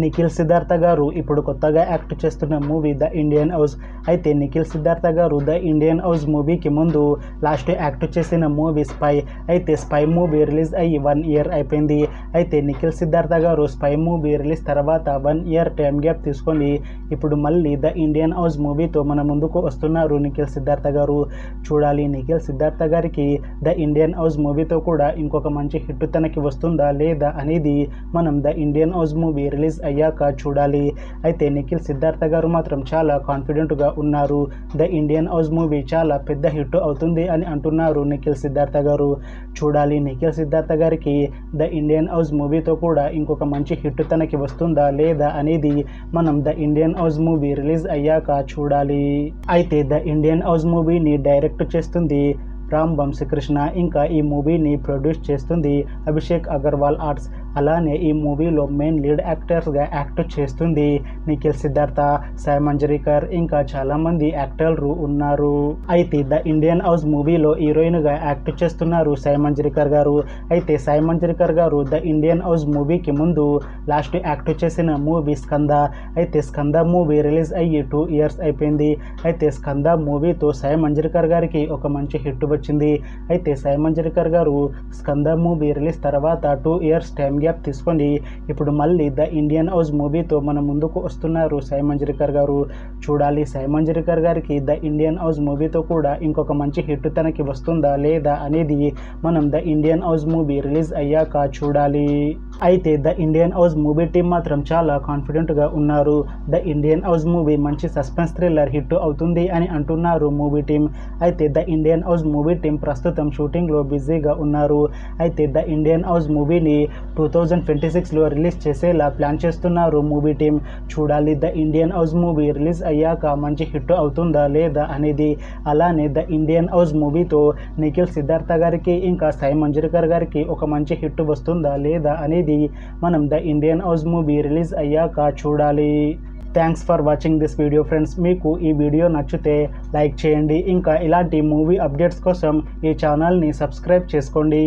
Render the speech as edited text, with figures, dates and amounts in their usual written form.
నిఖిల్ సిద్ధార్థ గారు ఇప్పుడు కొత్తగా యాక్ట్ చేస్తున్న మూవీ ద ఇండియన్ హౌస్. అయితే నిఖిల్ సిద్ధార్థ గారు ద ఇండియన్ హౌస్ మూవీకి ముందు లాస్ట్ యాక్ట్ చేసిన మూవీ స్పై. అయితే స్పై మూవీ రిలీజ్ అయ్యి 1 ఇయర్ అయిపోయింది. అయితే నిఖిల్ సిద్ధార్థ గారు స్పై మూవీ రిలీజ్ తర్వాత 1 ఇయర్ టైం గ్యాప్ తీసుకొని ఇప్పుడు మళ్ళీ ద ఇండియన్ హౌస్ మూవీతో మన ముందుకు వస్తున్నారు నిఖిల్ సిద్ధార్థ గారు. చూడాలి నిఖిల్ సిద్ధార్థ గారికి ద ఇండియన్ హౌస్ మూవీతో కూడా ఇంకొక మంచి హిట్ తనకి వస్తుందా లేదా అనేది మనం the Indian house movie release అయ్యాక చూడాలి. అయితే నిఖిల్ సిద్ధార్థ గారు మాత్రం చాలా కాన్ఫిడెంట్గా ఉన్నారు. ద ఇండియన్ హౌస్ మూవీ చాలా పెద్ద హిట్ అవుతుంది అని అంటున్నారు నిఖిల్ సిద్ధార్థ గారు. చూడాలి నిఖిల్ సిద్ధార్థ గారికి ద ఇండియన్ హౌస్ మూవీతో కూడా ఇంకొక మంచి హిట్ తనకి వస్తుందా లేదా అనేది మనం the Indian house movie release అయ్యాక చూడాలి. అయితే ద ఇండియన్ హౌస్ మూవీని డైరెక్ట్ చేస్తుంది రామ్ వంశీకృష్ణ. ఇంకా ఈ మూవీని ప్రొడ్యూస్ చేస్తుంది అభిషేక్ అగర్వాల్ ఆర్ట్స్. అలానే ఈ మూవీలో మెయిన్ లీడ్ యాక్టర్స్గా యాక్ట్ చేస్తుంది నిఖిల్ సిద్ధార్థ, సాయి మంజరేకర్, ఇంకా చాలామంది యాక్టర్లు ఉన్నారు. అయితే ద ఇండియన్ హౌస్ మూవీలో హీరోయిన్గా యాక్ట్ చేస్తున్నారు సాయి మంజరేకర్ గారు. అయితే సాయి మంజరేకర్ గారు ద ఇండియన్ హౌస్ మూవీకి ముందు లాస్ట్ యాక్ట్ చేసిన మూవీ స్కంద. అయితే స్కంద మూవీ రిలీజ్ అయ్యి 2 ఇయర్స్ అయిపోయింది. అయితే స్కంద మూవీతో సాయి మంజరేకర్ గారికి ఒక మంచి హిట్ వచ్చింది. అయితే సాయి మంజరేకర్ గారు స్కంద మూవీ రిలీజ్ తర్వాత 2 ఇయర్స్ టైం గ్యాప్ తీసుకొని ఇప్పుడు మళ్ళీ ద ఇండియన్ హౌస్ మూవీతో మన ముందుకు వస్తున్నారు సాయి మంజరేకర్ గారు. చూడాలి సాయి మంజరేకర్ గారికి ద ఇండియన్ హౌస్ మూవీతో కూడా ఇంకొక మంచి హిట్ తనకి వస్తుందా లేదా అనేది మనం the Indian house movie release అయ్యాక చూడాలి. అయితే the Indian house movie team మాత్రం చాలా కాన్ఫిడెంట్గా ఉన్నారు. ద ఇండియన్ హౌస్ మూవీ మంచి సస్పెన్స్ థ్రిల్లర్ హిట్ అవుతుంది అని అంటున్నారు మూవీ టీం. అయితే the Indian house movie team ప్రస్తుతం షూటింగ్లో బిజీగా ఉన్నారు. అయితే ద ఇండియన్ హౌస్ మూవీని 2026లో రిలీజ్ చేసేలా ప్లాన్ చేస్తున్నారు మూవీ టీం. చూడాలి the Indian house movie release అయ్యాక మంచి హిట్ అవుతుందా లేదా అనేది. అలానే ద ఇండియన్ హౌస్ మూవీతో నిఖిల్ సిద్ధార్థ గారికి ఇంకా సాయి మంజరేకర్ గారికి ఒక మంచి హిట్ వస్తుందా లేదా అనేది మనం the Indian house movie release అయ్యాక చూడాలి. Thanks for watching this video friends. మీకు ఈ వీడియో నచ్చితే లైక్ చేయండి. ఇంకా ఇలాంటి మూవీ అప్డేట్స్ కోసం ఈ ఛానల్ని సబ్స్క్రైబ్ చేసుకోండి.